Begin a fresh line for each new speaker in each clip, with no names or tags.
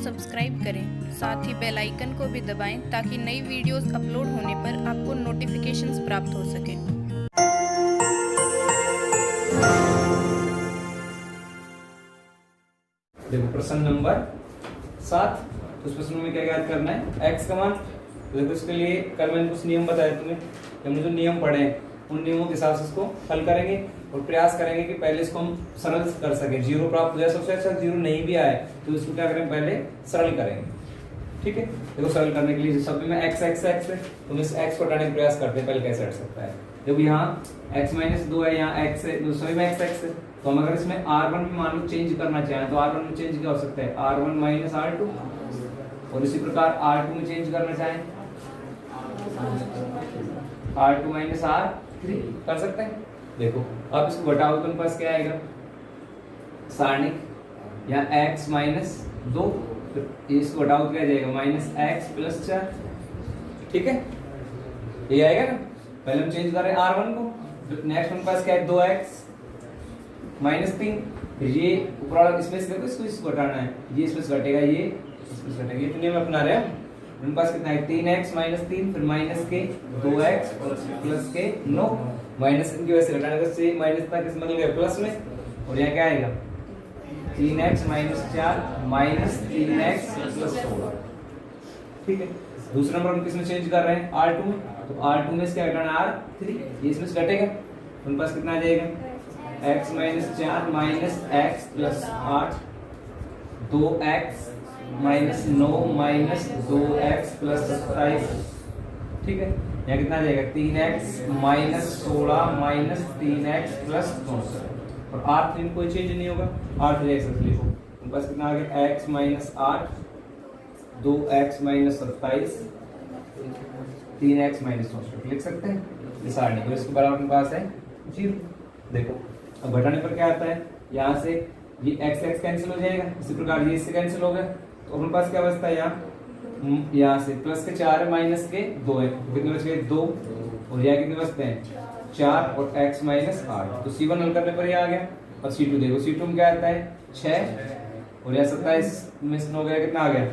Subscribe करें, साथ ही bell icon को भी दबाएं ताकि नई वीडियोस अपलोड होने पर आपको नोटिफिकेशंस प्राप्त हो सके।
देखो प्रश्न नंबर 7। तो इस प्रश्न में क्या याद करना है, x का मान। तो देखो इसके लिए कल मैंने कुछ नियम बताए तुम्हें, हमने जो नियम पढ़े हैं उन नियमों के हिसाब से इसको हल करेंगे और प्रयास करेंगे कि पहले इसको हम सरल कर सकें। जीरो प्राप्त हो जाए, सबसे अच्छा जीरो नहीं भी आए तो इसको क्या करें, पहले सरल करेंगे। ठीक है, देखो सरल करने के लिए सब में x x x है, तो इस x को हटाने का प्रयास करते हैं, पहले कैसे हट सकता है। देखो यहाँ x-2 है, यहाँ x है, तो सभी में x x है। तो हम अगर इसमें r1 में मान लो चेंज करना चाहें तो r1 में चेंज क्या हो सकता है, r1 माइनस r2। और इसी प्रकार r2 में चेंज करना चाहें r2 माइनस r3 कर सकते हैं। देखो अब इसको घटाओ तो उनके पास क्या आएगा, सारणिक या x माइनस 2, इसको घटाओ तो क्या जाएगा, माइनस x प्लस 4। ठीक है, ये आएगा ना। पहले हम चेंज कर रहे हैं r1 को, नेक्स्ट उनके पास क्या है, 2x माइनस 3। फिर ये ऊपर वाला इसमें से देखो, इसको घटाना है, ये इसमें से घटेगा, ये इसमें से घटेगा, ये तो नियम अपना रहे हैं। उनके पास कितना है, 3x माइनस 3, फिर माइनस के 2x प्लस के 9, माइनस की वजह से घटाने से माइनस तक इसमें बदल गया प्लस में। और यहाँ क्या आएगा, 3x minus 4 minus 3x plus 16। ठीक है, दूसरा नंबर हम किसमें चेंज कर रहे हैं, r2 में। तो r2 में से क्या घटाना, r3, ये इसमें से घटेगा, उनके पास कितना आ जाएगा, x minus 4 minus x plus 8, 2x minus 9 minus 2x plus 27। ठीक है, यहाँ कितना आ जाएगा, 3x minus 16 minus 3x plus 64। और r3 में कोई चेंज नहीं होगा, r3 x लिखो, उनके पास कितना आ गया, x minus 8, 2x minus 27, 3x minus 64 लिख सकते हैं। ये सारणी को, इसके बराबर उनके पास है 0। देखो अब घटाने पर क्या आता है, यहाँ से ये x x कैंसिल हो जाएगा, इसी प्रकार ये इससे कैंसिल हो गया, तो अपने पास क्या बचता है, यहाँ से प्लस के 4 है माइनस के 2 है, कितने बच गए, 2। और यहाँ कितने बचते हैं, 4 और x माइनस 8। तो C1 हल करने पर ये आ गया। और C2 देखो, C2 में क्या आता है, 6 और यहाँ 27 में हो गया, कितना आ गया,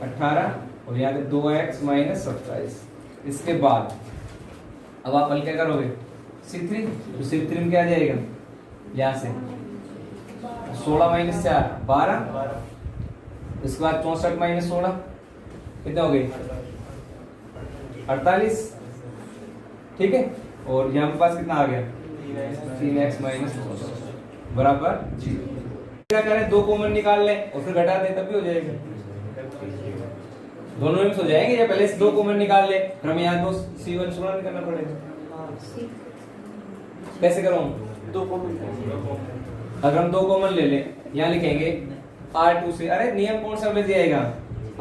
18। और यहाँ पे 2x माइनस 27। इसके बाद अब आप हल क्या करोगे, C3। तो C3 में क्या आ जाएगा, यहाँ से 16 माइनस 4 12, इसके बाद 64 माइनस 16 कितने हो गए, 48। ठीक है, और यहाँ पे पास कितना आ गया, 3x माइनस 64 बराबर 0। क्या करें, दो कॉमन निकाल लें और फिर घटा दें, तब भी हो जाएगा, दोनों में हो जाएंगे। या पहले से दो कॉमन निकाल ले, फिर हम यहाँ दो C1 शुरू करना पड़ेगा। कैसे करूँ,
दो कॉमन,
अगर हम दो कॉमन ले लें, यहाँ लिखेंगे R2 से, अरे नियम कौन सा दिया जाएगा,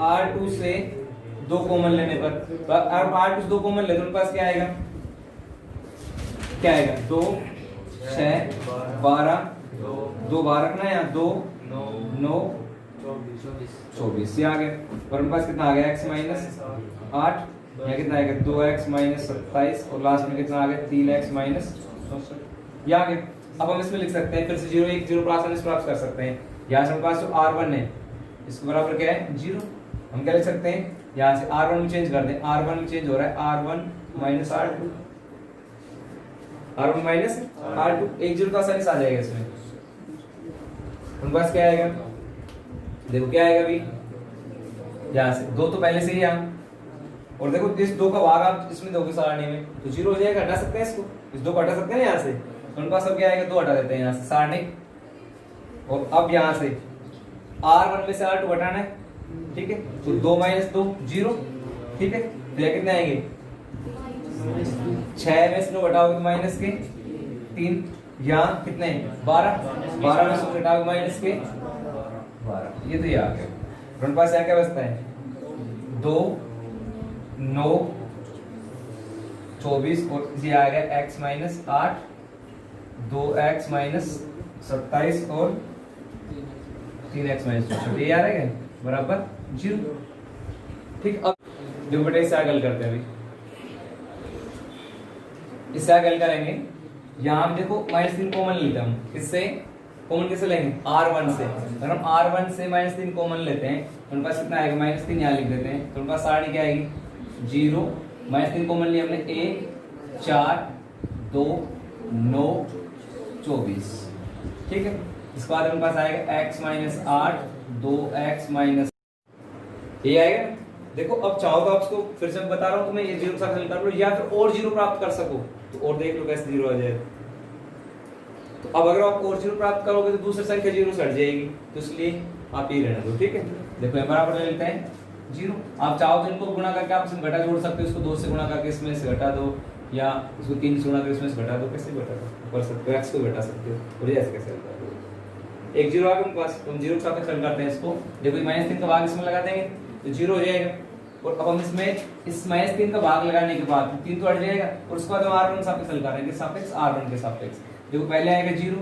R2 से दो कॉमन लेने पर, अब R2 से दो कॉमन ले तो उनके पास क्या आएगा, क्या आएगा, 2 6 12, 2 बार रखना है, यहाँ 2 9 24 ये आ गया। और उनके पास कितना आ गया, x माइनस 8, यहाँ कितना आएगा, 2x माइनस 27, और लास्ट में कितना आ गया, 3x माइनस 64 ये आ गया। अब हम इसमें लिख सकते हैं, फिर से 0 1 0 प्राप्त कर सकते हैं। यहाँ से हमारे पास जो r1 है, इसके बराबर क्या है, 0। हम क्या लिख सकते हैं, यहाँ से r1 में चेंज कर दें, r1 में चेंज हो रहा है, r1 minus r2, r1 minus r2, 1 0 का आसानी से आ जाएगा इसमें। उनके पास क्या आएगा, देखो क्या आएगा अभी, यहाँ से 2 तो पहले से ही यहाँ, और देखो इस 2 का भाग आप इसमें दोगे सारणी में तो 0 हो जाएगा, हटा सकते हैं इसको, इस 2 को हटा सकते हैं यहाँ से। तो उनके पास अब क्या आएगा, 2 हटा देते हैं यहाँ से सारणी। और अब यहाँ से r1 में से r2 हटाना है, ठीक है, तो 2 माइनस 2 0। ठीक है, तो यहाँ कितने आएंगे, 6 में से 9 घटाओगे तो माइनस के 3, यहाँ कितने 12 में से घटाओगे माइनस के 12, ये तो ये आ गया। उनके पास यहाँ क्या बचता है, 2 9 24, और ये आ गया x माइनस 8, 2x माइनस 27 और 3x माइनस 64 ये आ रहा है बराबर 0। ठीक, अब जो बेटा इससे आगे हल करते हैं, अभी इससे आगे हल करेंगे। यहाँ हम देखो -3 कॉमन लेते हैं, हम किससे, कॉमन कैसे लेंगे, R1 से। अगर हम R1 से -3 कॉमन लेते हैं तो उनके पास कितना आएगा, -3 यहाँ लिख देते हैं, तो उनके पास सारणी क्या आएगी, 0 -3 कॉमन लिया हमने, 1 4 2 9 24, ठीक है। इसके बाद उनके पास आएगा x - 8 2x - ये आएगा। देखो अब चाहो तो आपको फिर से मैं बता रहा हूँ, तुम्हें ये 0 के साथ हल कर लो या फिर और 0 प्राप्त कर सको तो और देख लो कैसे 0 आ जाएगा। तो अब अगर आप और 0 प्राप्त करोगे तो दूसरी संख्या 0 से हट जाएगी, तो इसलिए आप ये रहने दो, ठीक है। देखो यहाँ बराबर ले लेते हैं 0। आप चाहो तो इनको गुणा करके आप इसमें घटा जोड़ सकते हो, इसको 2 से गुणा करके इसमें से घटा दो, या इसको 3 से गुणा करके इसमें से घटा दो, कैसे घटा दो कर सकते हो, x को घटा सकते हो, और ऐसे कैसे हल कर दो। एक 0 आ गया पास, तो हम 0 के साथ हल करते हैं इसको। देखो -3 का भाग इसमें लगा देंगे तो 0 हो जाएगा, और अब हम इसमें इस -3 का भाग लगाने के बाद 3 तो हट जाएगा, और उसके बाद हम R1 के सापेक्ष हल करेंगे, सापेक्ष R1 के सापेक्ष। देखो पहले आएगा 0,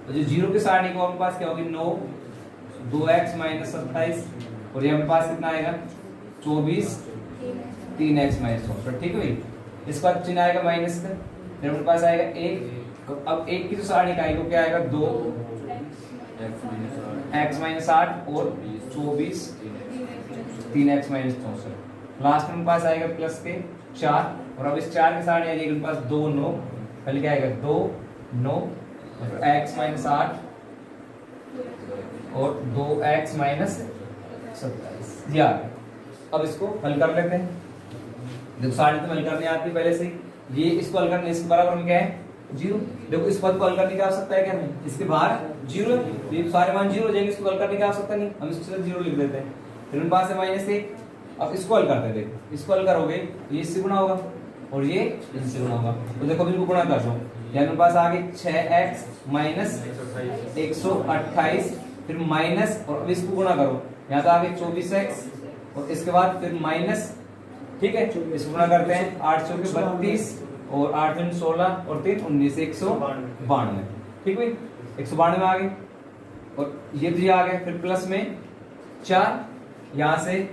तो जो 0 की सारणी को हमारे पास क्या होगी, 9 2x - 27, और यहाँ पास कितना आएगा 24 3x - 64, ठीक है भाई। इसके बाद चिन्ह आएगा माइनस का, फिर हमारे पास आएगा 1। अब 1 की जो सारणी का आएगा क्या आएगा, 2 x - 8 और 24 3x - 64। लास्ट में पास आएगा प्लस के 4, और अब इस 4 की सारणी आ जाएगी पास 2 9, पहले क्या आएगा 2 9 और x - 8 और 2x - 27, ये आ गया। अब इसको हल कर लेते हैं। देखो सारणी तो हल करनी आती है पहले से, ये इसको हल करने इसके बराबर में क्या है 0। देखो इस पद को हल करने की आवश्यकता है क्या हमें, इसके बाहर 0 है, ये सारे मान 0 हो जाएंगे, इसको हल करने की आवश्यकता नहीं, हम इसको सिर्फ 0 लिख देते हैं। फिर उनके पास है -1। अब इसको हल करते हैं, देखो इसको हल करोगे ये इससे गुणा होगा और ये इससे गुणा होगा, तो देखो इनको गुणा कर दो, यानी मेरे पास आगे 6x - 128, फिर माइनस, और अब इसको गुणा करो, यहाँ तो आगे 24x, और इसके बाद फिर माइनस, ठीक है। इसको गुणा करते हैं, 8 चौके 32 और 8 दूनी 16 और 3 19 192, ठीक है 192 आ गए, और ये भी आ गए। फिर प्लस में 4, यहाँ से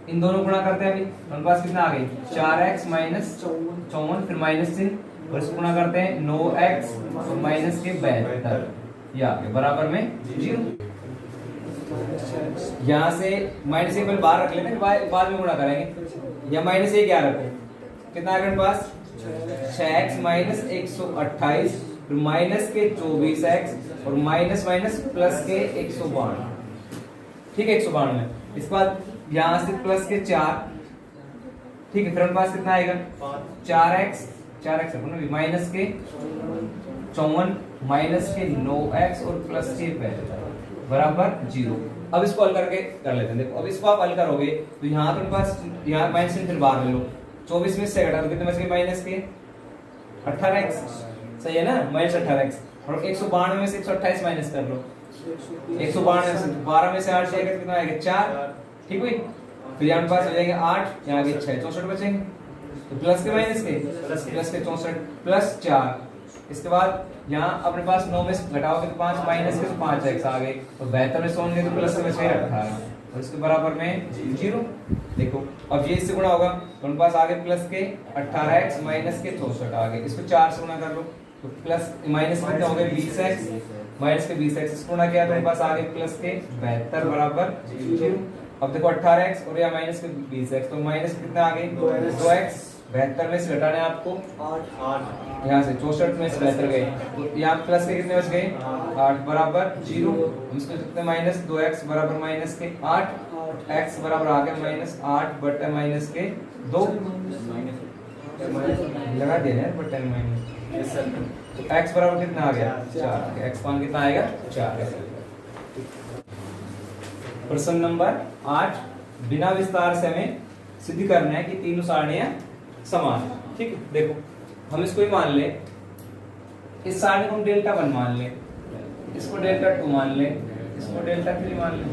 इन दोनों गुणा करते हैं, अभी हमारे पास कितना आ गई 4x - 54, फिर -3, और इसको गुणा करते हैं 9x और माइनस के 72, ये आ गए बराबर में 0। यहाँ से -1 पहले बाहर रख लेते हैं, बाद में गुणा करेंगे। या -1 क्या रखें, कितना आ गया पास 6x - 128, फिर माइनस के 24x और माइनस प्लस के 192, ठीक है 192। इसके बाद यहाँ से प्लस के 4, ठीक है। फिर हमारे पास कितना आएगा 4x माइनस के 54 माइनस के 9x और प्लस के 72 बराबर 0। अब इसको हल करके कर लेते हैं। देखो अब इसको आप हल करोगे तो यहाँ तो पास यहाँ माइनस से फिर बाहर ले लो, 24 में से घटा दो, कितने बच गए माइनस के 18x, सही है ना, -18x, और 192 में से 128 माइनस कर लो, 192 में से 12 में से 8 जाएगा कितना आएगा 4, ठीक है। फिर यहाँ पास हो जाएंगे 8, यहाँ आगे 6 64 बचेंगे, तो प्लस के माइनस के 64 प्लस 4। इसके बाद यहाँ अपने पास 9 में से घटाओगे तो 5 माइनस के 5x आ गए, और 72 में से होंगे तो प्लस के बचे 18, और इसके बराबर में 0। देखो अब ये इससे गुणा होगा तो अपने पास आगे प्लस के 18x माइनस के 64 आ गए, इसको 4 से गुणा कर लो तो प्लस माइनस कितने हो गए 20x माइनस के 20x, इसको गुणा किया तो अपने पास आगे प्लस के 72 बराबर 0। अब देखो 18x और या माइनस के 20x, तो माइनस कितना आ गए 2x, 72 में से घटाने आपको 8, यहाँ से 64 में से 72 गए, तो यहाँ प्लस के कितने बच गए 8 बराबर 0। इसको कितने माइनस 2x बराबर माइनस के 8, x बराबर आ गया -8 बटे माइनस के 2, लगा दिया है बटे माइनस, तो x बराबर कितना आ गया 4, x मान कितना आएगा 4। प्रश्न नंबर 8, बिना विस्तार से हमें सिद्ध करना है कि तीनों सारणियां समान है, ठीक है। देखो हम इसको ही मान ले, इस सारणी को हम डेल्टा 1 मान ले, इसको डेल्टा 2 मान ले, इसको डेल्टा 3 मान ले,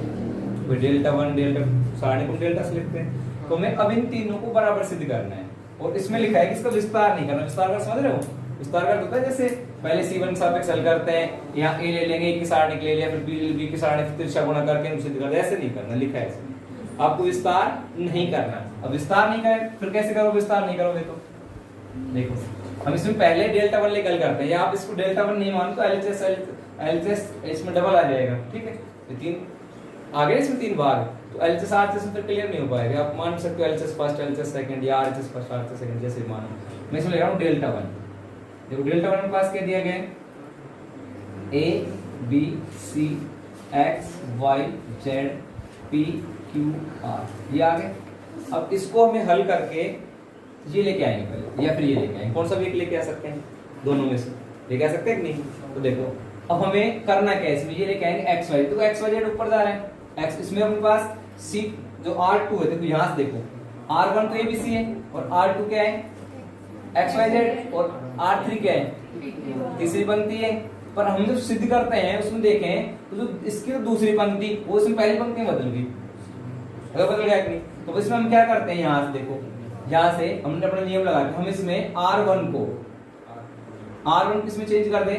फिर डेल्टा 1 डेल्टा सारणी को डेल्टा से लिखते हैं। तो हमें अब इन तीनों को बराबर सिद्ध करना है, और इसमें लिखा है कि इसका विस्तार नहीं करना। विस्तार कर समझ रहे हो, विस्तार कर होता है जैसे पहले C1 के सापेक्ष हल करते हैं, यहाँ A ले लेंगे, A की सारणी ले लिया, फिर B की सारणी फिर तिरछा गुणा करके सिद्ध करते, ऐसे नहीं करना, लिखा है ऐसे आपको विस्तार नहीं करना। अब विस्तार नहीं करे फिर कैसे करो, विस्तार नहीं करोगे तो देखो हम इसमें पहले डेल्टा 1 लेकर करते हैं, या आप इसको डेल्टा 1 नहीं मानो तो LHS एलएचएस इसमें डबल आ जाएगा, ठीक है। तो 3 आ गए इसमें 3 भाग, तो एलएचएस आरएचएस तो क्लियर नहीं हो पाएगा। आप मान सकते हो एलएचएस फर्स्ट, एलएचएस सेकंड या आरएचएस फर्स्ट, आरएचएस सेकंड, जैसे मानो। मैं इसमें ले रहा हूं डेल्टा 1। देखो डेल्टा 1 के पास क्या दिया गया है, A B C X Y Z P Q R, ये आ गए। अब इसको हमें हल करके ये लेके आएंगे पहले, या फिर ये लेके आएंगे। कौन सा भी एक लेके आ सकते हैं, दोनों में से लेके आ सकते हैं कि नहीं। तो देखो अब हमें करना क्या है, इसमें ये लेके आएंगे एक्स वाई, तो एक्स वाई जेड ऊपर जा रहे हैं, एक्स इसमें अपने पास सी जो R2 है, देखो यहाँ से देखो R1 तो ABC है और R2 क्या है एक्स वाई जेड, और R3 क्या है तीसरी पंक्ति है। पर हम जब सिद्ध करते हैं उसमें देखें तो जो इसकी तो दूसरी पंक्ति वो इसमें पहली पंक्ति में बदल गई, अगर बदल गया कि नहीं। तो इसमें हम क्या करते हैं, यहाँ से देखो, यहाँ से हमने अपना नियम लगा के हम इसमें R1 किसमें चेंज कर दें,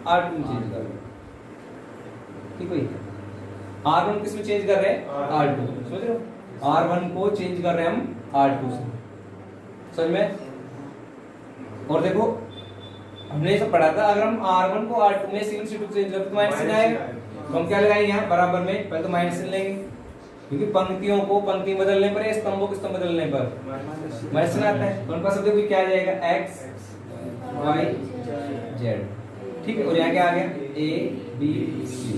R2 में चेंज कर दें, ठीक है। R1 किसमें चेंज कर रहे हैं, R2, समझ रहे हो। R1 को चेंज कर रहे हैं हम R2 से, समझ में। और देखो हमने ये सब पढ़ा था, अगर हम R1 को R2 में C1 C2 चेंज करते तो माइनस चिन्ह आएगा। तो हम क्या लगाएंगे यहाँ बराबर में, पहले तो माइनस चिन्ह लेंगे, क्योंकि पंक्तियों को पंक्ति बदलने पर या स्तंभों को स्तंभ बदलने पर माइनस चिन्ह आता है। तो उनका सब देखो क्या आ जाएगा, एक्स वाई जेड, ठीक है। और यहाँ क्या आ गया, ए बी सी,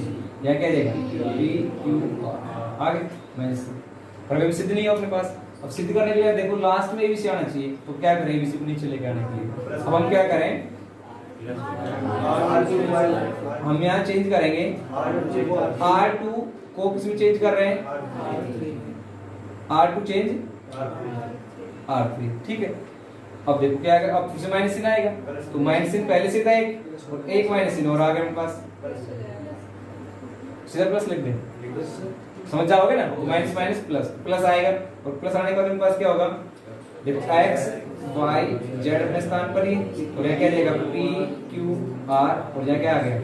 यहाँ क्या आ जाएगा पी क्यू आर, आ गया माइनस। पर अभी सिद्ध नहीं है अपने पास। अब सिद्ध करने के लिए देखो लास्ट में एबीसी आना चाहिए, तो क्या करें, एबीसी को नीचे लेके आने के लिए अब हम क्या करें, हम यहाँ चेंज करेंगे R2 को किसमें चेंज कर रहे हैं, R2 चेंज R3, ठीक है। अब देखो क्या आएगा, अब फिर से माइनस चिन्ह आएगा, तो माइनस चिन्ह पहले से था एक, और एक माइनस चिन्ह और आ गया मेरे पास, सीधा प्लस लिख दें, समझ जाओगे ना। माइनस माइनस प्लस, प्लस आएगा, और प्लस आने के बाद मेरे पास क्या होगा, देखो एक्स वाई जेड अपने स्थान पर ही, और यहाँ क्या जाएगा पी क्यू आर, और यहाँ क्या आ गया ए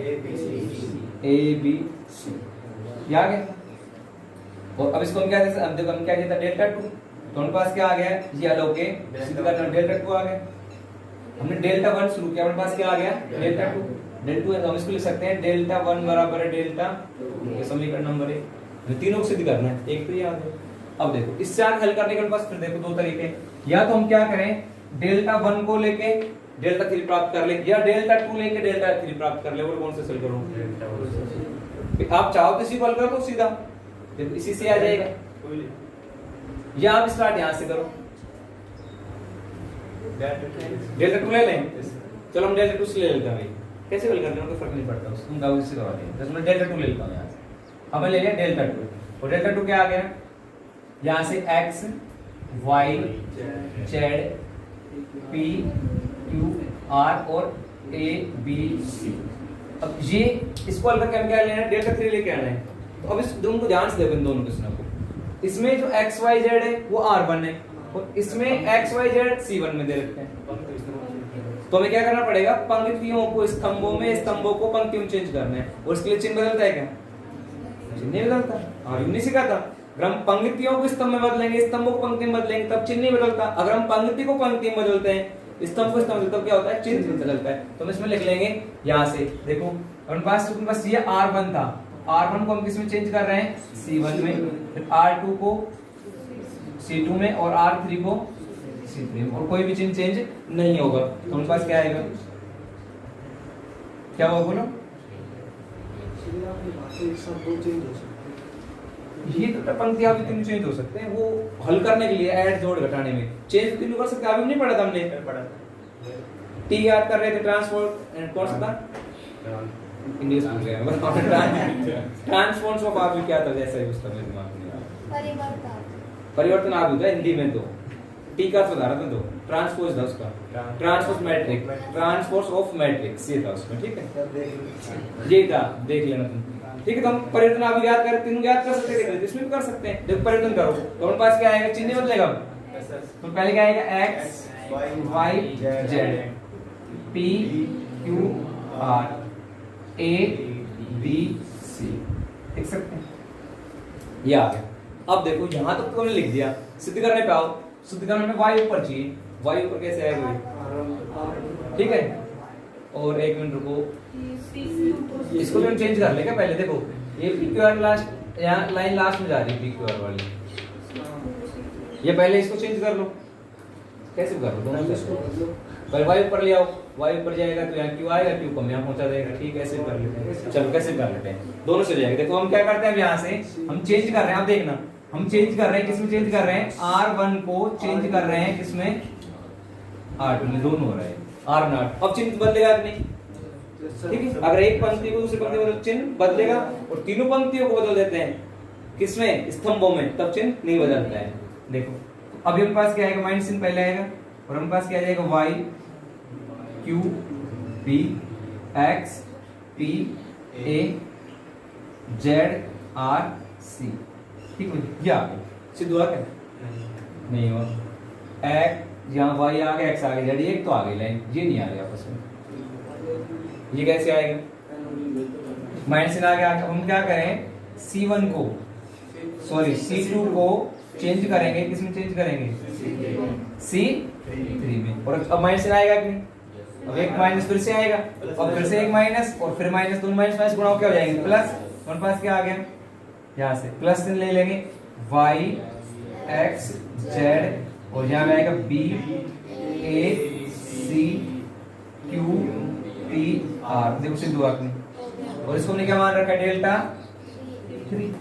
बी सी, ये आ गया। और अब इसको हम क्या देते, अब देखो हम क्या देता डेल्टा 2, तो हमारे पास क्या आ गया, ये हल होके सिद्ध करना डेल्टा 2 आ गया। हमने डेल्टा 1 शुरू किया, हमारे पास क्या आ गया डेल्टा 2, डेल्टा 2 है तो हम इसको लिख सकते हैं डेल्टा 1 बराबर है डेल्टा, ये समीकरण नंबर 1। तीनों को सिद्ध करना है, एक तो याद है। अब देखो इससे आगे हल करने के पास फिर देखो दो तरीके, या तो हम क्या करें डेल्टा 1 को लेके डेल्टा 3 प्राप्त कर ले, या डेल्टा 2 लेके डेल्टा 3 प्राप्त कर ले। वो कौन से हल करो, आप चाहो तो इसी को हल कर दो सीधा, देखो इसी से आ जाएगा, या आप स्टार्ट यहां से करो, डेल्टा 2 ले लें। चलो हम डेल्टा 2 से ले लेते हैं भाई, कैसे हल करने में कोई फर्क नहीं पड़ता, उसको गाँव से करवा देंगे। तो मैं डेल्टा 2 ले लेता हूं यहां से, अब मैं ले लिया डेल्टा 2, और डेल्टा 2 क्या आ गया, यहां से X Y Z P Q R और ए बी सी। अब ये इसको हल करके हम क्या लेना है, डेल्टा 3 लेके आना है। तो अब इस दोनों को ध्यान से देखो, इन दोनों क्वेश्चनों को, इसमें जो एक्स वाई जेड है वो R1 है, और इसमें एक्स वाई जेड C1 में दे रखते हैं। तो हमें क्या करना पड़ेगा, पंक्तियों को स्तंभों में, स्तंभों को पंक्तियों में चेंज करना है। और इसके लिए चिन्ह बदलता है क्या, चिन्ह नहीं बदलता, हाँ नहीं सिखा था। अगर हम पंक्तियों को स्तंभ में बदलेंगे, स्तंभों को पंक्ति में बदलेंगे, तब चिन्ह नहीं बदलता। अगर हम पंक्ति को पंक्ति में बदलते हैं, स्तंभ को स्तंभ, तब क्या होता है, चिन्ह बदलता है। तो हम इसमें लिख लेंगे यहाँ से, देखो अपने पास ये R1 था, R1 को हम किस में चेंज कर रहे हैं, C1 में, फिर R2 को C2 में, और R3 को C3 में, और कोई भी चिन्ह चेंज नहीं होगा। तो हमारे पास क्या आएगा, क्या होगा बोलो, ये तो पंक्तियां भी तीन चेंज हो सकते हैं, वो हल करने के लिए ऐड जोड़ घटाने में चेंज तो तीनों कर सकते हैं। अभी नहीं पढ़ा था हमने, टी याद कर रहे थे, ट्रांसपोर्ट कौन सा था, इंग्लिश भूल गया मैं, ट्रांसफॉर्म्स ऑफ आप क्या था, जैसा ही उसका मेरे दिमाग में परिवर्तन आप होता है हिंदी में, तो टी का सुधारा था, तो ट्रांसपोज था उसका, transpose matrix, transpose of matrix, ये था उसमें, ठीक है, ये था, देख लेना तुम, ठीक है। तो हम परिवर्तन आप याद कर, तीनों याद कर सकते हैं, इसमें भी कर सकते हैं। देखो परिवर्तन करो तो हमारे पास क्या आएगा, चिन्ह बदलेगा, तो पहले क्या आएगा, X Y Z P Q R A B C, लिख सकते हैं, ये आ गया। अब देखो यहां तक तो हमने लिख दिया, सिद्ध करने पे आओ, सिद्ध करने में y ऊपर चाहिए, y ऊपर कैसे आएगा, ठीक है। और एक मिनट रुको, इसको भी हम चेंज कर लेंगे पहले। देखो ये पी क्यू आर लास्ट, यहाँ लाइन लास्ट में जा रही है पी क्यू आर वाली, ये पहले इसको चेंज कर लो। कैसे कर लो दोनों से? पहले वाई ऊपर ले आओ, वाई ऊपर जाएगा तो यहाँ क्यू आएगा, क्यू कम यहाँ पहुंचा देगा। ठीक है, ऐसे कर लेते हैं। चलो कैसे कर लेते हैं, दोनों से जाएगा। देखो हम क्या करते हैं, यहाँ से हम चेंज कर रहे हैं, आप देखना हम चेंज कर रहे हैं, किसमें चेंज कर रहे हैं, R1 को चेंज कर रहे हैं किसमें, R2 में, दोनों हो रहा है R0। अब चिन्ह बदलेगा कि नहीं? ठीक है, अगर एक पंक्ति को दूसरी पंक्ति में चिन्ह बदलेगा, और तीनों पंक्तियों को बदल देते हैं किसमें, स्तंभों में, तब चिन्ह नहीं बदलता है। देखो अब हमारे पास क्या आएगा, माइनस चिन्ह पहले आएगा, और हमारे पास क्या आ जाएगा, y q p x p a z r c। ठीक है, ये आ गया, सिद्ध हुआ क्या? नहीं हुआ। x यहाँ y आ गया, x आ गया, z एक तो आ गई लाइन, ये नहीं आ रही आपस में। ये कैसे आएगा, माइनस चिन्ह आ गया। हम क्या करें, C1 को सॉरी C2 को चेंज करेंगे, किसमें चेंज करेंगे, C3 में। और अब माइनस चिन्ह आएगा कि नहीं, अब एक माइनस फिर से आएगा, और फिर से एक माइनस, और फिर माइनस, दोनों माइनस माइनस गुणा क्या हो जाएंगे, प्लस। हमारे पास क्या आ गया, यहाँ से प्लस चिन्ह ले लेंगे, y x z, और यहाँ आएगा b a c q p r। देखो सिद्ध हुआ कि नहीं? और इसको हमने क्या मान रखा है, डेल्टा 3।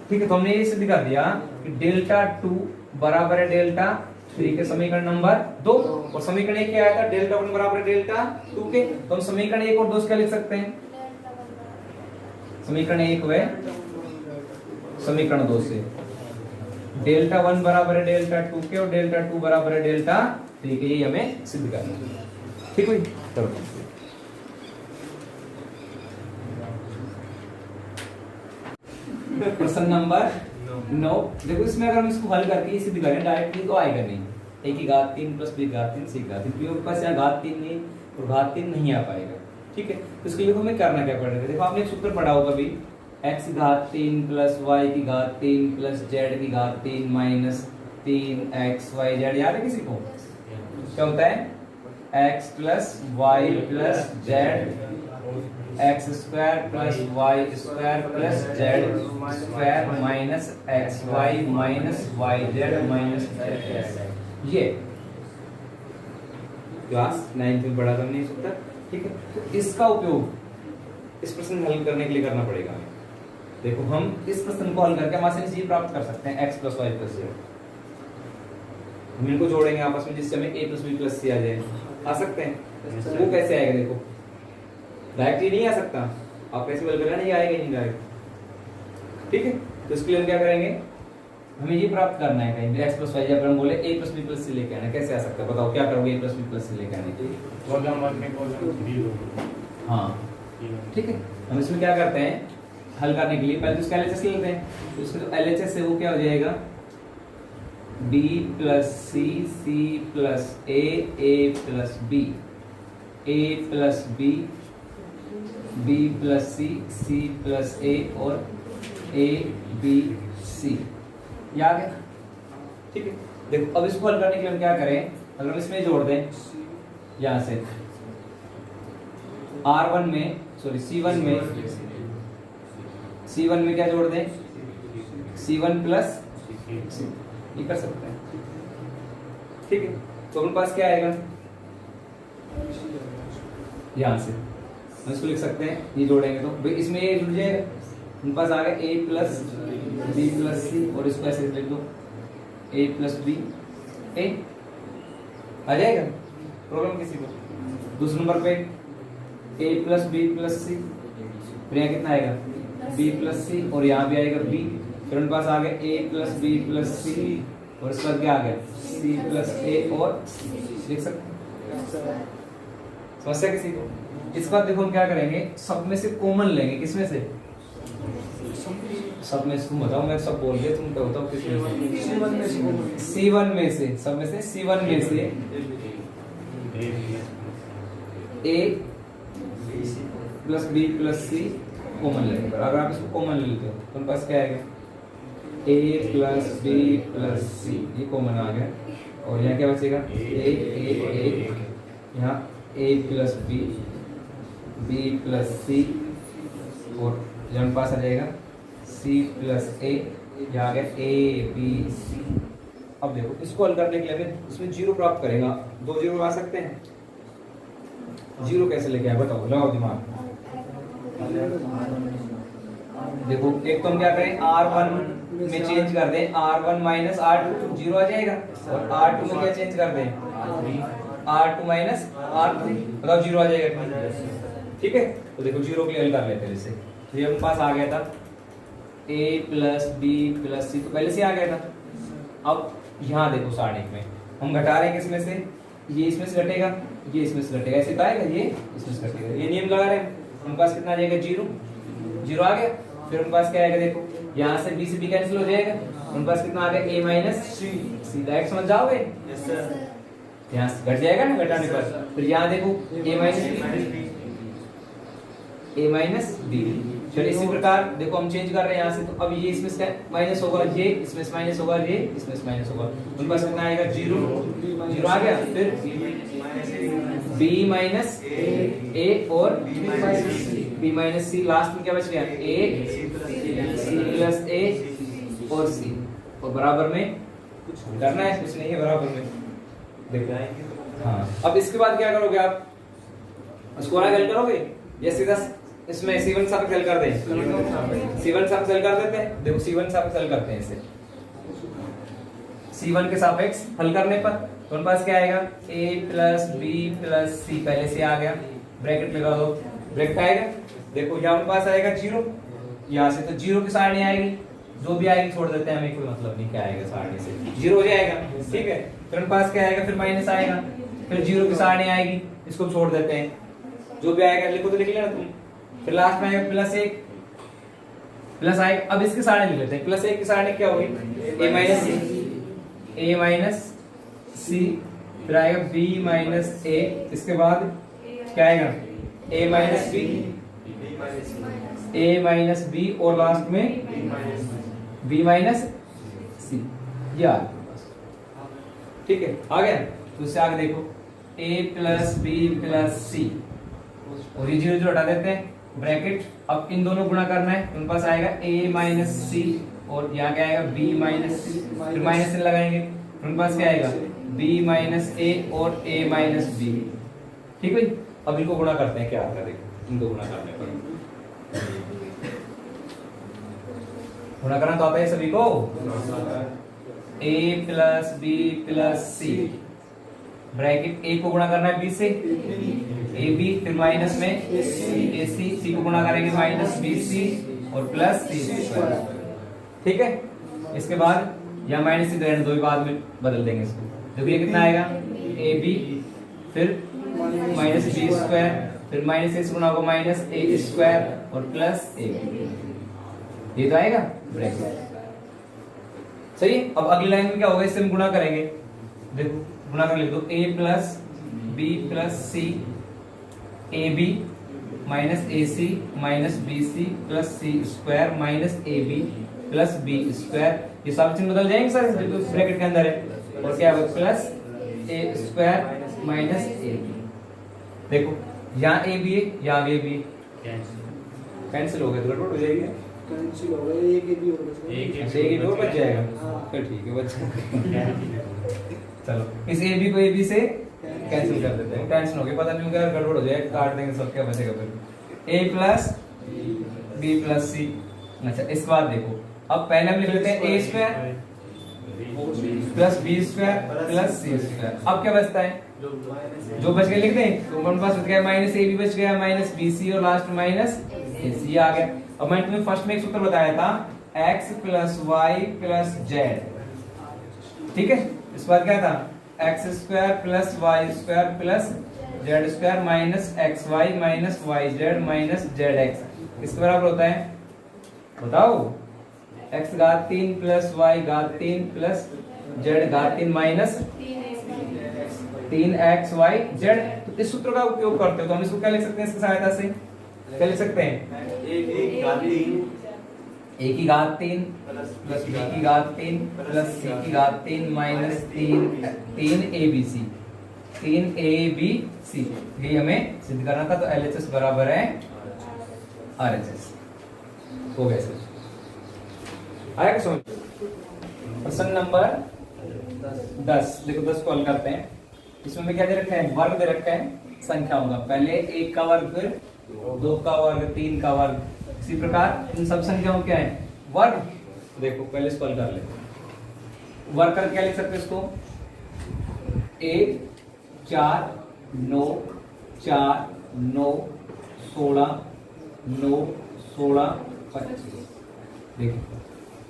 ठीक है, तो हमने ये सिद्ध कर दिया कि डेल्टा 2 बराबर है डेल्टा 3 के समीकरण नंबर 2, और समीकरण 1 क्या आया था, डेल्टा 1 बराबर है डेल्टा 2 के। तो हम समीकरण 1 और 2 क्या लिख सकते हैं, समीकरण 1 व समीकरण 2 से डेल्टा 1 बराबर है डेल्टा 2 के, और डेल्टा 2 बराबर है डेल्टा 3 के। ये हमें सिद्ध करना है। ठीक है, चलो प्रश्न नंबर 9। देखो इसमें अगर हम इसको हल करके ये सिद्ध करें डायरेक्टली तो आएगा नहीं, a की घात 3 प्लस b की घात 3 c की घात 3, क्योंकि पास यहाँ घात 3 नहीं और घात 3 नहीं आ पाएगा। ठीक है, तो इसके लिए हमें करना क्या पड़ेगा, देखो आपने एक सूत्र पढ़ा होगा अभी, x की घात 3 प्लस y की घात 3 प्लस z की घात 3 माइनस 3xyz। याद है किसी को? क्या होता है, x plus y plus z X square plus Y square plus Z square minus X Y minus Y Z minus Z. ये क्लास 9th में पढ़ा था हमने सूत्र। ठीक है, तो इसका उपयोग इस प्रश्न हल करने के लिए करना पड़ेगा। देखो हम इस प्रश्न को हल करके हम आसानी से प्राप्त कर सकते हैं x plus Y plus Z. हम इनको जोड़ेंगे आपस में जिससे हमें a plus b plus c आ जाए। आ सकते हैं? वो कैसे आएगा, देखो डायरेक्टली नहीं आ सकता, आप कैसे बल करना, ये आएगा नहीं डायरेक्ट। ठीक है, तो इसके लिए हम क्या करेंगे, हमें ये प्राप्त करना है कहीं x प्लस वाई, जब हम बोले a plus b plus c लेके आना, कैसे आ सकता है बताओ, क्या करोगे a plus b plus c लेके आने के लिए? हाँ ठीक है, हम इसमें क्या करते हैं, हल करने के लिए पहले तो इसका LHS लेते हैं। तो इसका जो LHS है वो क्या हो जाएगा, b plus c c plus a plus b a plus b b plus C C plus A और ए बी सी। ये आ गया। ठीक है, देखो अब इसको हल करने के लिए हम क्या करें, अगर हम इसमें जोड़ दें यहां से R1 में सॉरी C1 में क्या जोड़ दें, C1 प्लस ये कर सकते हैं। ठीक है, तो हमारे पास क्या आएगा, यहां से हम इसको लिख सकते हैं, ये जोड़ेंगे तो भाई इसमें ये जुड़ जाएगा, हमारे पास आ गया a plus b plus C, और इसको ऐसे लिख दो a प्लस b a आ जाएगा, प्रॉब्लम किसी को। दूसरे नंबर पे a प्लस b प्लस सी, फिर यहाँ कितना आएगा b प्लस सी, और यहाँ भी आएगा b, फिर हमारे पास आ गया a plus b plus C, और इसके बाद क्या आ गया c प्लस a और लिख सकते हैं। समस्या किसी को? इसके बाद देखो हम क्या करेंगे, सब में से कॉमन लेंगे, किसमें से, सब में से, तुम बताओ, मैं सब बोल दिया, तुम क्या बताओ किसमें से, C1 में से, सब में से C1 में से a plus b plus c common लेंगे। अगर आप इसको कॉमन ले लेते हो तो पास क्या आएगा, a plus b plus c, ये कॉमन आ गया, और यहाँ क्या बचेगा a यहाँ a plus b B plus C और जब पास आ जाएगा सी प्लस ए, ये आ गया ए बी सी। अब देखो इसको हल करने के लिए हमें इसमें जीरो प्राप्त करेगा। दो जीरो आ सकते हैं, जीरो कैसे लेके आए बताओ, लगाओ दिमाग। देखो एक तो हम क्या करें, R1 में चेंज कर दें, R1 माइनस R2 जीरो आ जाएगा, और R2 में क्या चेंज कर दें, R2 माइनस R3, बताओ जीरो आ जाएगा। ठीक है, तो देखो जीरो के लिए हल कर लेते हैं इसे। तो ये हमारे पास आ गया था a प्लस बी प्लस सी, तो पहले से आ गया था। अब यहाँ देखो सारणिक में हम घटा रहे हैं किसमें से, ये इसमें से घटेगा, ये इसमें से घटेगा, ऐसे तो आएगा, ये इसमें से घटेगा, ये नियम लगा रहे हैं। हमारे पास कितना आ जाएगा, जीरो, जीरो आ गया। फिर उनके पास क्या आएगा, देखो यहाँ से बी से बी कैंसिल हो जाएगा, उनके पास कितना आ गया, a माइनस सी, सीधा समझ जाओगे, यहाँ से घट जाएगा ना घटाने पर। फिर यहाँ देखो a माइनस बी। फिर इसी प्रकार देखो हम चेंज कर रहे हैं यहाँ से, तो अब ये इसमें से माइनस होगा, ये इसमें से माइनस होगा, ये इसमें से माइनस होगा, उनके पास कितना आएगा, जीरो, जीरो आ गया। फिर b माइनस a और b माइनस सी, लास्ट में क्या बच गया, a c प्लस a और c, और बराबर में कुछ करना है, कुछ नहीं है बराबर में, देखो। हाँ, अब इसके बाद क्या करोगे आप, इसको हल करोगे या सीधा इसमें C1 सापेक्ष हल कर दें, C1 सापेक्ष हल कर देते हैं। देखो C1 सापेक्ष हल करते हैं इसे, C1 के सापेक्ष हल करने पर तो पास क्या आएगा, a प्लस बी प्लस सी, पहले से आ गया, ब्रैकेट लगा दो, ब्रैकेट आएगा। देखो यहाँ पास आएगा जीरो, यहाँ से तो जीरो की सारणी आएगी, जो भी आएगी छोड़ देते हैं, हमें कोई मतलब नहीं क्या आएगा, सारणी से जीरो हो जाएगा। ठीक है, फिर पास क्या आएगा, फिर माइनस आएगा, फिर जीरो की सारणी आएगी, इसको छोड़ देते हैं, जो भी आएगा लिखो तो लिख लेना तुम। फिर लास्ट में आएगा प्लस एक, प्लस आएगा। अब इसकी सारणी लिख लेते हैं, प्लस एक की सारणी क्या होगी, a माइनस सी, फिर आएगा b माइनस a, इसके बाद क्या आएगा, a माइनस b और लास्ट में b माइनस सी, ये आ गया। ठीक है, आ गया। तो इससे आगे देखो a plus B plus C, और ये जीरो हटा देते हैं, ब्रैकेट। अब इन दोनों गुणा करना है, उनके पास आएगा a माइनस सी और यहाँ क्या आएगा, b माइनस सी, फिर माइनस से लगाएंगे, उनके पास क्या आएगा, b माइनस a और a माइनस b। ठीक है, अब इनको गुणा करते हैं, क्या आता है देखो, इनको गुणा करने पर गुणा करना तो आता है सभी को, a plus B plus C, bracket a को गुणा करना है b से, ए बी, फिर माइनस में ए सी, सी को गुणा करेंगे माइनस बी सी और प्लस सी स्क्वायर। ठीक है, इसके बाद यहाँ माइनस सी रहने दो, बाद में बदल देंगे इसको। देखो ये कितना आएगा, ए बी, फिर माइनस बी स्क्वायर, फिर माइनस ए से गुणा होगा माइनस ए स्क्वायर और प्लस ए, ये तो आएगा ब्रैकेट। सही। अब अगली लाइन में क्या होगा, इससे हम गुणा करेंगे, देखो गुणा कर लिख दो, a plus B plus C, A B minus A C minus B C plus C square minus A B plus B square, ये सब चिन्ह बदल जाएंगे सर, ब्रैकेट के अंदर है, और क्या होगा, plus A square minus A B. देखो यहाँ ए बी है, यहाँ भी ए बी कैंसिल हो गया, तो गड़बड़ हो जाएगी,
कैंसिल हो गया, एक ए बी
और बच जाएगा। फिर ठीक है, बच्चा चलो इस ए बी को ए बी से कैंसिल कर देते हैं, टेंशन हो गया, पता नहीं क्या गड़बड़ हो जाएगा, काट देंगे सब, क्या बचेगा फिर, a प्लस बी प्लस सी। अच्छा, इसके बाद देखो, अब पहले हम लिख लेते हैं a square plus B square plus C square. अब क्या बचता है, जो बच गया लिख दें, तो हमारे पास बच गया माइनस ए बी बच गया, माइनस बी सी और लास्ट माइनस ए सी आ गया। अब मैंने तुम्हें फर्स्ट में एक सूत्र बताया था, x plus Y plus Z. ठीक है, इस बार क्या था, X square plus Y square plus Z square minus X Y minus Y Z minus Z X, इसके बराबर होता है, बताओ, एक्स घात 3 प्लस वाई घात 3 प्लस जेड घात 3 माइनस 3 एक्स वाई जेड। तो इस सूत्र का उपयोग करते हो तो हम इसको क्या लिख सकते हैं, इसकी सहायता से क्या लिख सकते हैं, ए की घात 3 प्लस बी की घात 3 प्लस सी की घात 3 माइनस 3 ए बी सी। 3ABC यही हमें सिद्ध करना था। तो LHS बराबर है RHS। हो गया सर, आएगा समझ। प्रश्न नंबर 10 देखो, 10 को हल करते हैं। इसमें क्या दे रखा है, वर्ग दे रखा है संख्या होगा, पहले 1 का वर्ग, फिर 2 का वर्ग, 3 का वर्ग, इसी प्रकार इन सब संख्याओं क्या है वर्ग। देखो पहले इसको हल कर लेते हैं। वर्ग कर क्या लिख सकते हैं इसको, 1 4 9 4 9 16 9 16 25। देखो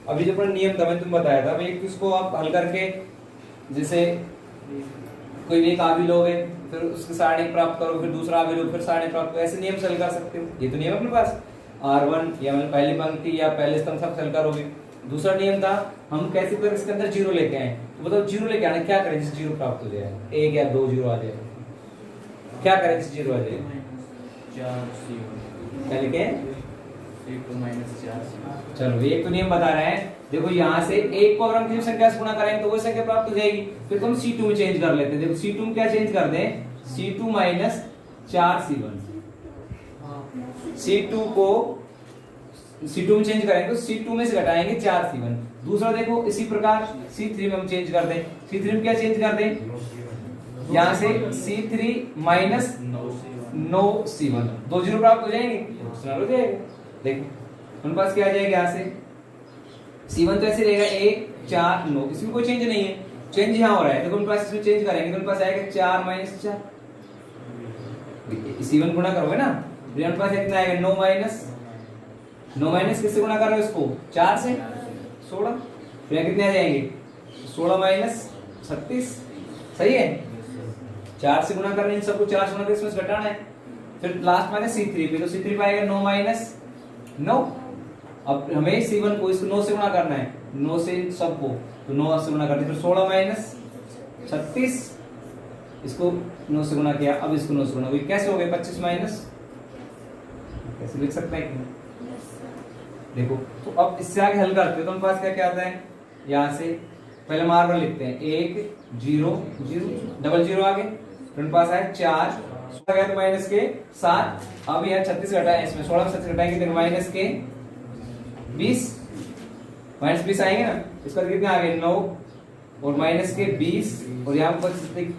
अभी जो अपना नियम था मैंने तुम बताया था, एक इसको आप हल करके जैसे कोई एक आवी लोगे, फिर उसके सारणी प्राप्त करो, फिर दूसरा आवी लो, फिर सारणी प्राप्त करो, ऐसे नियम से हल कर सकते हो। ये तो नियम अपने पास R1 या मतलब पहली पंक्ति या पहले स्तंभ सब हल करोगे। दूसरा नियम था हम कैसे कर इसके अंदर जीरो लेके आए, तो बताओ जीरो लेके आने क्या करें जिससे जीरो प्राप्त हो जाए, 1 या 2 जीरो आ जाए, क्या करें जिससे जीरो आ जाए, क्या लिखे, चलो एक तो नियम बता रहे हैं। देखो यहाँ से एक को अगर हम किसी संख्या से गुणा करेंगे तो वो संख्या प्राप्त हो जाएगी, फिर तो हम C2 में चेंज कर लेते हैं। देखो C2 में क्या चेंज कर दें, C2 माइनस 4C1, C2 को C2 में चेंज करेंगे तो C2 में से घटाएंगे 4C1। दूसरा देखो इसी प्रकार C3 में हम चेंज कर दें, C3 में क्या चेंज कर दें, यहाँ से C3 माइनस 9C1, 2 जीरो प्राप्त हो जाएंगे, हो जाएगा। देखो उनके पास क्या आ जाएगा, यहाँ से C1 तो ऐसे रहेगा 1 4 9, इसमें कोई चेंज नहीं है, चेंज यहाँ हो रहा है। देखो उनके पास इसमें चेंज करेंगे तो उनके पास आएगा 4 माइनस 4, C1 गुणा करोगे ना तो उनके पास कितना आएगा 9 माइनस किससे गुणा कर रहे हो इसको, 4 से 16, फिर कितने आ जाएंगे 16 माइनस 36, सही है। 4 से गुणा करना, इन सबको 4 से गुणा करके इसमें से घटाना है, फिर लास्ट में C3 पे, तो C3 पाएगा 9 माइनस 9। अब हमें C1 को इसको 9 से गुणा करना है, 9 से इन सबको, तो 9 से गुणा करते फिर 16 माइनस 36, इसको 9 से गुणा किया, अब इसको 9 से गुणा, कैसे हो गए 25 माइनस, कैसे लिख सकते हैं देखो। तो अब इससे आगे हल करते हैं तो हमारे पास क्या क्या आता है, यहाँ से पहले हम R1 लिखते हैं 1 0 0 डबल जीरो आगे, तो हमारे पास है 4 गया तो माइनस के 7, अब यहाँ 36 घटाए, इसमें 16 में 36 घटाएंगे तो माइनस के 20, माइनस 20 आएंगे ना, इसका कितने आ गए 9 और माइनस के 20, और यहाँ पर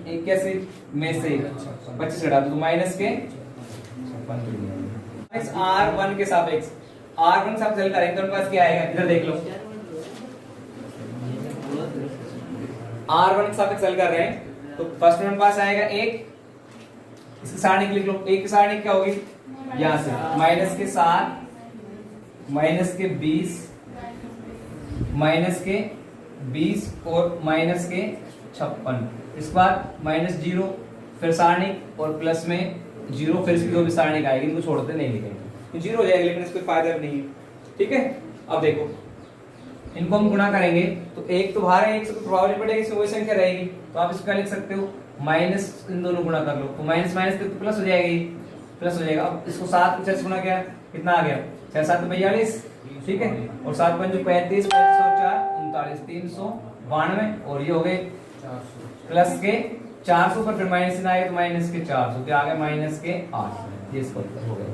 81 में से 25 घटा दो तो माइनस के R1 के सापेक्ष, R1 के सापेक्ष हल करेंगे तो उनके पास क्या आएगा, इधर देख लो, R1 के सापेक्ष हल कर रहे हैं तो फर्स्ट में पास आएगा 1, इसकी सारणी लिख लो, 1 की सारणी क्या होगी, यहां से माइनस के 7 माइनस के 20 माइनस के 20 और माइनस के 56, इसके बाद माइनस 0, फिर सारणी और प्लस में 0, फिर इसकी जो भी सारणी आएगी इनको छोड़ते नहीं लिखेंगे तो 0 हो जाएगा, लेकिन इसको फायदा नहीं है, ठीक है। अब देखो इनको हम गुणा करेंगे तो एक तो बाहर है, एक से तो प्रभाव नहीं पड़ेगा, इसमें वही संख्या रहेगी, तो आप इसका लिख सकते हो माइनस, इन दोनों गुणा कर लो तो माइनस माइनस तो प्लस हो जाएगा, ये प्लस हो जाएगा। अब इसको 7 से गुणा किया कितना आ गया, 6 7 42, ठीक है, और 7 5 35 4 39 392, और ये हो गए प्लस के 400 पर फिर माइनस आएगा तो माइनस के 400, तो आ गया माइनस के 8, ये इसका उत्तर हो गया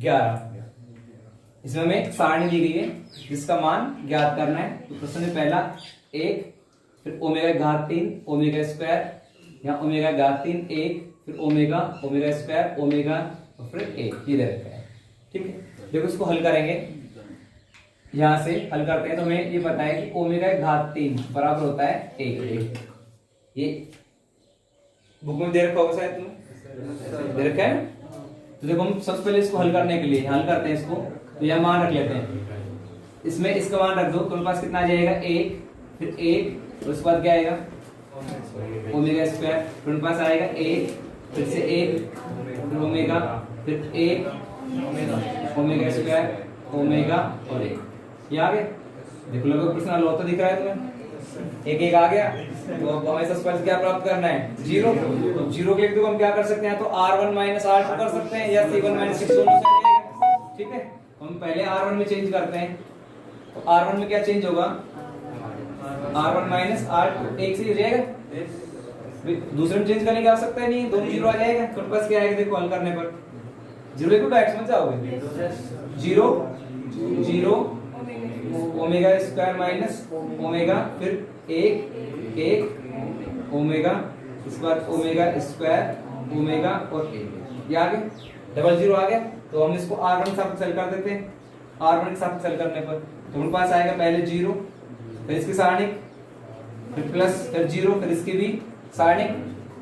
11। इसमें हमें सारणी दी गई है जिसका मान ज्ञात करना है, तो प्रश्न में पहला 1, फिर ओमेगा घात 3 ओमेगा स्क्वायर, या ओमेगा घात 3 1, फिर ओमेगा ओमेगा स्क्वायर ओमेगा और फिर 1, ये दे रखा है, ठीक है। देखो इसको हल करेंगे, यहां से हल करते हैं तो हमें ये पता है कि ओमेगा घात 3 बराबर होता है 1, ये बुक में दे रखा होगा शायद तुम्हें, दे रखा है। तो देखो हम सबसे पहले इसको हल करने के लिए हल करते हैं इसको, तो यह मान रख लेते हैं, इसमें इसका मान रख दो तो उनके पास कितना आ जाएगा 1, फिर 1 और उसके बाद क्या आएगा ओमेगा स्क्वायर, फिर उनके पास आएगा 1, फिर से 1, फिर ओमेगा, फिर 1 ओमेगा स्क्वायर ओमेगा और 1, ये आ गए। देखो लगभग प्रश्न हल होता दिख रहा है तुम्हें, एक एक आ गया, तो अब हमें सबसे पहले क्या प्राप्त करना है 0, तो 0 के लिए तो हम क्या कर सकते हैं, तो R1 माइनस R2 कर सकते हैं या C1 माइनस 6 दोनों से आ जाएगा, ठीक है। हम पहले R1 में चेंज करते हैं, तो R1 में क्या चेंज होगा, R1 माइनस R2 1 से हो जाएगा, दूसरे में चेंज करने की आवश्यकता नहीं है, दोनों जीरो आ जाएगा। तो पास क्या आएगा देखो हल करने पर, जीरो इक्वल टू एक्स में जाओगे, zero zero omega square minus omega, फिर एक एक ओमेगा, इसके बाद ओमेगा स्क्वायर ओमेगा और एक, ये आ गया डबल जीरो आ गया। तो हम इसको R1 के साथ सेल कर देते हैं, R1 के साथ सेल करने पर तो हमारे पास आएगा पहले जीरो, फिर इसकी सारणिक, फिर प्लस, फिर जीरो, फिर इसकी भी सारणिक,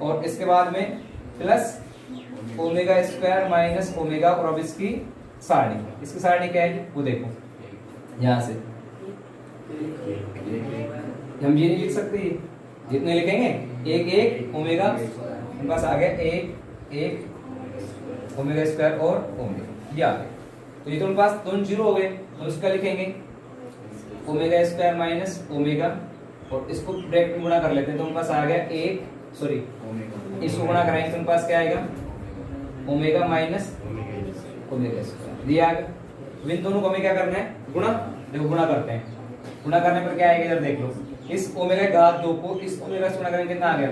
और इसके बाद में plus omega square minus omega, और अब इसकी सारणिक। इसकी सारणिक क्या है वो देखो यहाँ से, हम ये नहीं लिख सकते, जितने लिखेंगे एक एक ओमेगा, हमारे पास आ गया एक एक ओमेगा स्क्वायर और ओमेगा, ये आ गया। तो ये तो हमारे पास दोनों जीरो हो गए, तो इसका लिखेंगे ओमेगा स्क्वायर माइनस ओमेगा, और इसको ब्रैकेट में गुणा कर लेते हैं, तो हमारे पास आ गया एक, सॉरी इसको गुणा कराएंगे तो हमारे पास क्या आएगा ओमेगा माइनस ओमेगा स्क्वायर, ये आ गया। इन दोनों को हमें क्या करना है गुणा, देखो गुणा करते हैं, गुणा करने पर क्या आएगा इधर देख लो, इस ओमेगा घात 2 को इस ओमेगा से गुणा करेंगे कितना आ गया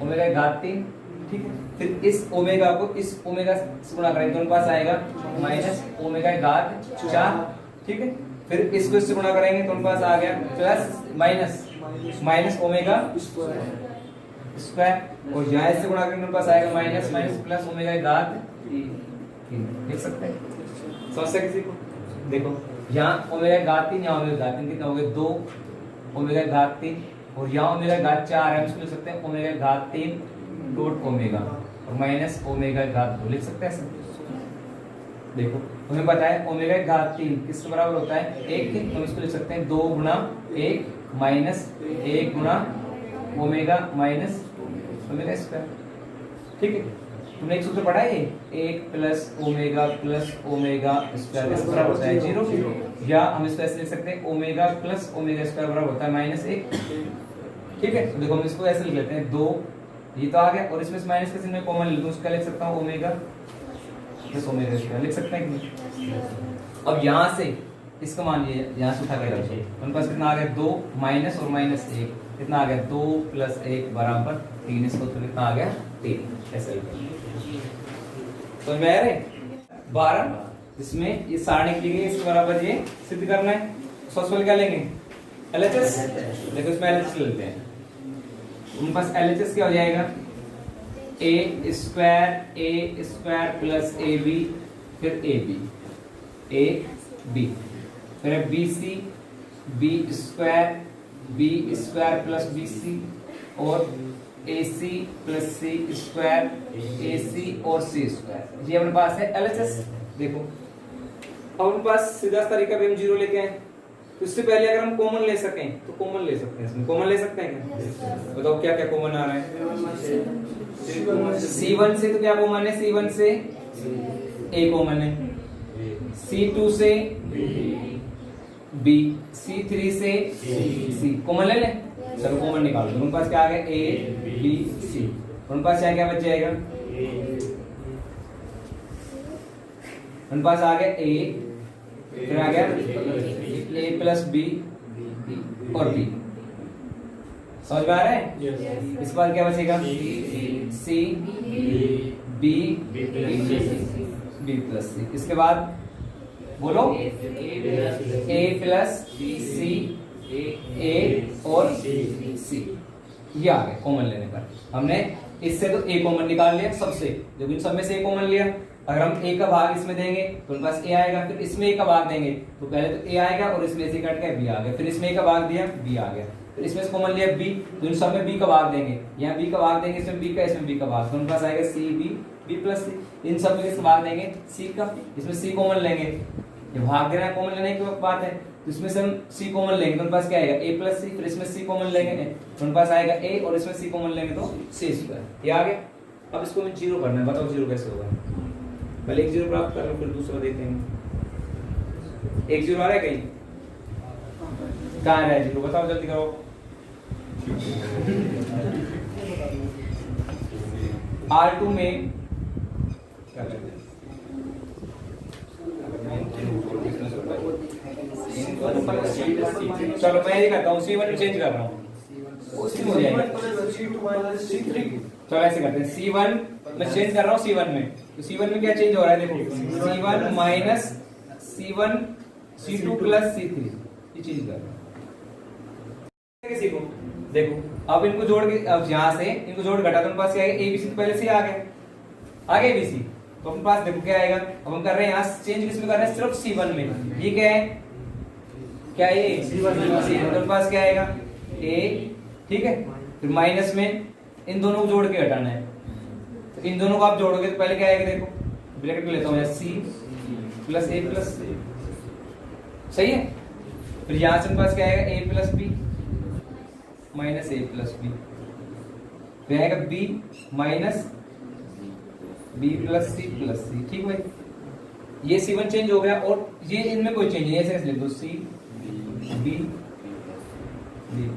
ओमेगा घात 3, ठीक है। फिर इस ओमेगा को इस ओमेगा से गुणा करेंगे तो हमारे पास आएगा माइनस ओमेगा घात 4, ठीक है। फिर इसको इससे गुणा करेंगे तो हमारे पास आ गया plus minus minus omega square, और यहाँ इससे गुणा करेंगे तो हमारे पास आएगा माइनस माइनस प्लस ओमेगा घात 3, देख सकते हैं समस्या किसी को, देखो यहाँ ओमेगा घात 3, यहाँ ओमेगा घात 3 कितना हो गया 2 ओमेगा घात 3, और यहाँ ओमेगा घात 4 है, हम इसको लिख सकते हैं ओमेगा घात 3 डॉट ओमेगा और माइनस ओमेगा घात 2 लिख सकते हैं ऐसे। देखो हमें पता है ओमेगा घात 3 किसके बराबर होता है 1 के, तो हम इसको लिख सकते हैं 2 गुना 1 माइनस 1 गुना ओमेगा माइनस ओमेगा स्क्वायर, ठीक है। तुमने एक सूत्र पढ़ा है 1 प्लस ओमेगा स्क्वायर किसके बराबर होता है 0, या हम इसको ऐसे लिख सकते हैं ओमेगा प्लस ओमेगा स्क्वायर बराबर होता है माइनस 1, ठीक है। तो देखो हम इसको ऐसे लिख लेते हैं 2, ये तो आ गया, और इसमें माइनस के चिन्ह में कॉमन ले लूं, उसका लिख सकता हूं ओमेगा प्लस ओमेगा स्क्वायर, लिख सकते हैं कि नहीं। अब यहां से इसका मान ये यहां से उठा के रखो, हमारे पास कितना आ गया 2 माइनस और माइनस 1 कितना आ गया 2 प्लस 1 बराबर 3, इसको तो कितना आ गया 3, ऐसे लिखेंगे। तो मैं आ रहे 12, इसमें ये सारणिक दी गई इसके बराबर ये सिद्ध करना है, सबसे क्या लेंगे LHS, देखो इसमें LHS लेते हैं, उनके पास LHS क्या हो जाएगा a स्क्वायर प्लस ab, फिर ab फिर है b स्क्वायर प्लस bc, और ac plus c square ac और c स्क्वायर, ये अपने पास है LHS। देखो अब अपने पास सीधा तरीका भी हम जीरो लेके आए, तो इससे पहले अगर हम कॉमन ले सकें तो कॉमन ले सकते हैं, इसमें कॉमन ले सकते हैं क्या, बताओ क्या क्या कॉमन आ रहा है। C1 से तो क्या कॉमन है, C1 से A कॉमन है, C2 से B, C3 से C कॉमन ले लें, चलो कॉमन निकाल दो, उनके पास क्या आ गया A B C, उनके पास क्या बच जाएगा, उनके पास आ गया A, फिर आ गया A प्लस B और B, समझ में आ रहा है। इस बार क्या बचेगा C B B plus C, इसके बाद बोलो A प्लस C A और C, ये आ गया कॉमन लेने पर। हमने इससे तो A कॉमन निकाल लिया सबसे, जो इन सब में से A कॉमन लिया, अगर हम A का भाग इसमें देंगे तो उनके पास A आएगा, फिर इसमें A का भाग देंगे तो पहले तो A आएगा और इसमें से कट के B आ गया, फिर इसमें A का भाग दिया B आ गया, फिर इसमें से कॉमन लिया B, तो इन सब में B का भाग देंगे, यहाँ B का भाग देंगे, इसमें B का, इसमें B का भाग, तो उनके पास आएगा C B प्लस C, इन सब में किसका भाग देंगे C का, इसमें C कॉमन लेंगे, ये भाग देना कॉमन लेने की बात है, तो इसमें से हम C कॉमन लेंगे तो उनके पास क्या आएगा A प्लस C, फिर इसमें C कॉमन लेंगे तो उनके पास आएगा A, और इसमें C कॉमन लेंगे तो C स्क्वायर, ये आ गया। अब इसको हमें जीरो करना है, बताओ जीरो कैसे होगा, पहले एक जीरो प्राप्त कर लो फिर दूसरा देखते हैं। एक जीरो आ रहा है कहीं, कहाँ आ रहा है जीरो, बताओ जल्दी करो। R2 में चलो मैं ये करता हूँ C1 में चेंज कर रहा हूँ, उसी में हो जाएगा। चलो ऐसे करते हैं, C1 मैं चेंज कर रहा हूँ C1 में, तो C1 में क्या चेंज हो रहा है देखो, C1 minus C1 C2 plus C3 ये चेंज कर रहा है किसी को। देखो अब इनको जोड़ के, अब यहाँ से इनको जोड़ घटा तो पास क्या आएगा, ABC तो पहले से आ गया ABC, तो अपने पास देखो क्या आएगा। अब हम कर रहे हैं यहाँ चेंज किस में कर रहे हैं, सिर्फ C1 में। ये क्या है, क्या है ये C1, तो पास क्या आएगा A, ठीक है। फिर माइनस में इन दोनों को जोड़ के हटाना है, तो इन दोनों को आप जोड़ोगे तो पहले क्या आएगा देखो, ब्रैकेट में लेता हूँ C प्लस A प्लस, सही है। फिर यहाँ से पास क्या आएगा A plus B minus A plus B, फिर आएगा B minus B plus C plus C, ठीक भाई। ये C1 चेंज हो गया और ये इनमें कोई चेंज नहीं है, ऐसे लिख दो C B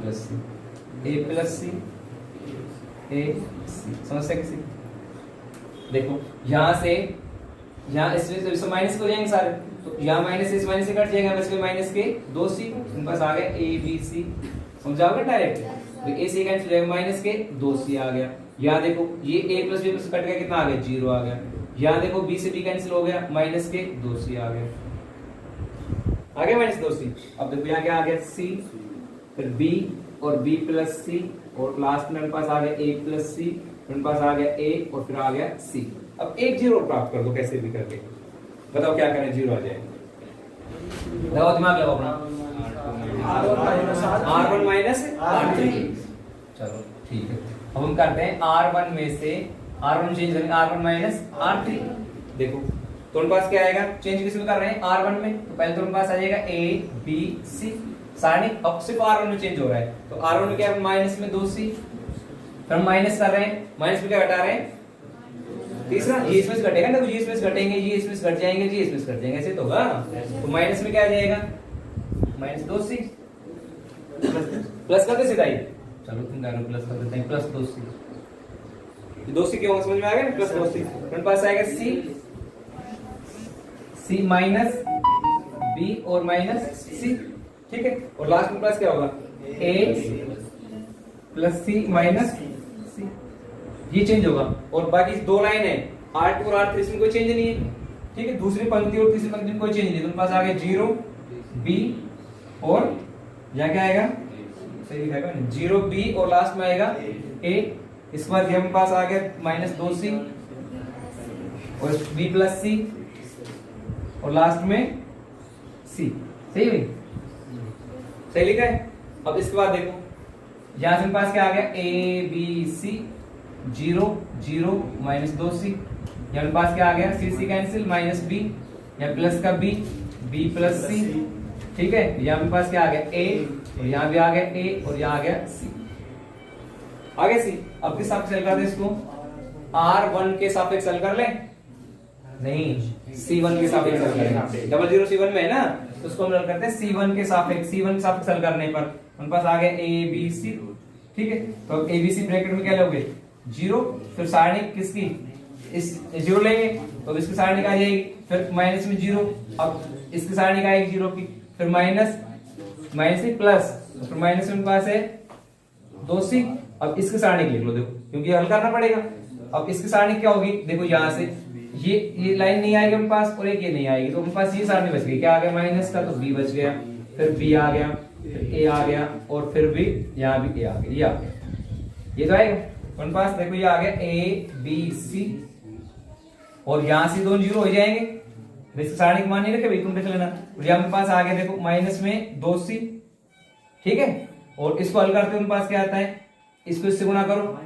plus C A plus C A C, समझते किसी। देखो यहाँ से यहाँ इसमें माइनस हो जाएंगे सारे, तो यहाँ माइनस इस माइनस से कट जाएगा, बस माइनस के 2C, उनके पास आ गया ABC, समझाओगे डायरेक्ट, तो A से कैंसिल हो जाएगा, माइनस के 2C आ गया। यहाँ देखो ये A plus B plus cut गया, कितना आ गया 0 आ गया। यहाँ देखो B से B कैंसिल हो गया, माइनस के 2C आ गया माइनस 2C। अब देखो यहाँ क्या आ गया C, फिर B और B प्लस C, और लास्ट में मेरे पास आ गया A प्लस C, मेरे पास आ गया A और फिर आ गया C। अब एक जीरो प्राप्त कर दो कैसे भी करके, बताओ क्या करें, जीरो आ जाए, लगाओ दिमाग लगाओ अपना, R1 माइनस R3। चलो ठीक है, अब हम करते हैं R1 में से R1 चेंज करेंगे R1 माइनस R3। देखो तो उनके पास क्या आएगा, चेंज किस में कर रहे हैं R1 में, तो पहले तो उनके पास आ जाएगा A B C सारणी, अब सिर्फ R1 में चेंज हो रहा है, तो R1 में क्या है माइनस में 2C, फिर हम माइनस कर रहे हैं, माइनस में क्या घटा रहे हैं तीसरा, ये इसमें से घटेगा ना, तो ये इसमें से घटेंगे, ये इसमें से घट जाएंगे, ये इसमें से घट जाएंगे, ऐसे तो होगा। तो माइनस में क्या आ जाएगा माइनस 2C, प्लस करते सीधा ही, चलो तुम कह रहे हो प्लस कर देते हैं, प्लस 2C, 2C क्यों समझ में आ गया ना, प्लस 2C। मेरे पास आएगा C माइनस B और माइनस C, ठीक है। और लास्ट में प्लस क्या होगा A plus C minus C, ये चेंज होगा। और बाकी दो लाइन है R2 और R3, इसमें कोई चेंज नहीं है, ठीक है। दूसरी पंक्ति और तीसरी पंक्ति में कोई चेंज नहीं, तो पास आ गया 0 B और यहाँ क्या आएगा, सही लिखा है 0 B और लास्ट में आएगा A। इसके बाद हमारे पास आ गया माइनस 2C और B प्लस C और लास्ट में C, सही है, सही लिखा है। अब इसके बाद देखो यहां से पास क्या आ गया A B C 0 0 minus 2C, यहाँ पास क्या आ गया C कैंसिल माइनस B, यहाँ प्लस का B B प्लस C, ठीक है। यहाँ पे पास क्या आ गया A और यहाँ भी आ गया A और यहाँ आ गया C, आ गया C। अब किस सापेक्ष हल कर दे इसको, R1 के सापेक्ष हल कर ले, नहीं C1 के सापेक्ष हल करेंगे, 00 C1 में है ना, तो उसको हम हल करते हैं C1 के सापेक्ष, C1 के सापेक्ष हल करने पर उनके पास आ गया A B C, ठीक है। तो अब ABC ब्रैकेट में क्या लोगे 0, फिर सारणी किसकी इस 0 लेंगे तो इसकी सारणी आ जाएगी, फिर माइनस में 0, अब इसकी सारणी आएगी 0 की, फिर माइनस माइनस से प्लस, फिर माइनस में पास है 2C। अब इसकी सारणी लिख लो, देखो क्योंकि हल करना पड़ेगा। अब इसकी सारणी क्या होगी, देखो यहाँ से ये लाइन नहीं आएगी मेरे पास और एक ये नहीं आएगी, तो मेरे पास ये सारणी बच गई, क्या आ गया माइनस का, तो B बच गया, फिर B आ गया, फिर A आ गया और फिर भी यहाँ भी A आ गया, ये आ गया, ये तो आएगा मेरे पास। देखो ये आ गया A B C और यहाँ से दोनों 0 हो जाएंगे, इसकी सारणी मान नहीं रखे भाई, तुम देख लेना। और यहाँ मेरे पास आ गया देखो माइनस में 2C, ठीक है। और इसको हल करते मेरे पास क्या आता है, इसको इससे गुणा करो,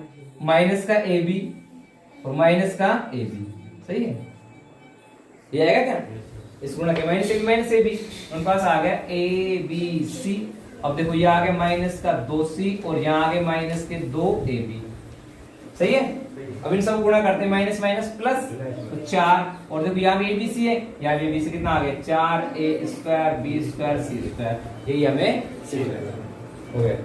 माइनस का AB और माइनस का AB, सही है, ये आएगा क्या, इसको गुणा के माइनस AB, मेरे पास आ गया ABC। अब देखो ये आ गया माइनस का 2C और यहाँ आ गया माइनस के 2AB, सही है। अब इन सब गुणा करते हैं माइनस माइनस प्लस, तो 4, और देखो यहाँ भी ABC है, यहाँ भी ABC कितना आ गया 4A² B² C², यही हमें हो गया।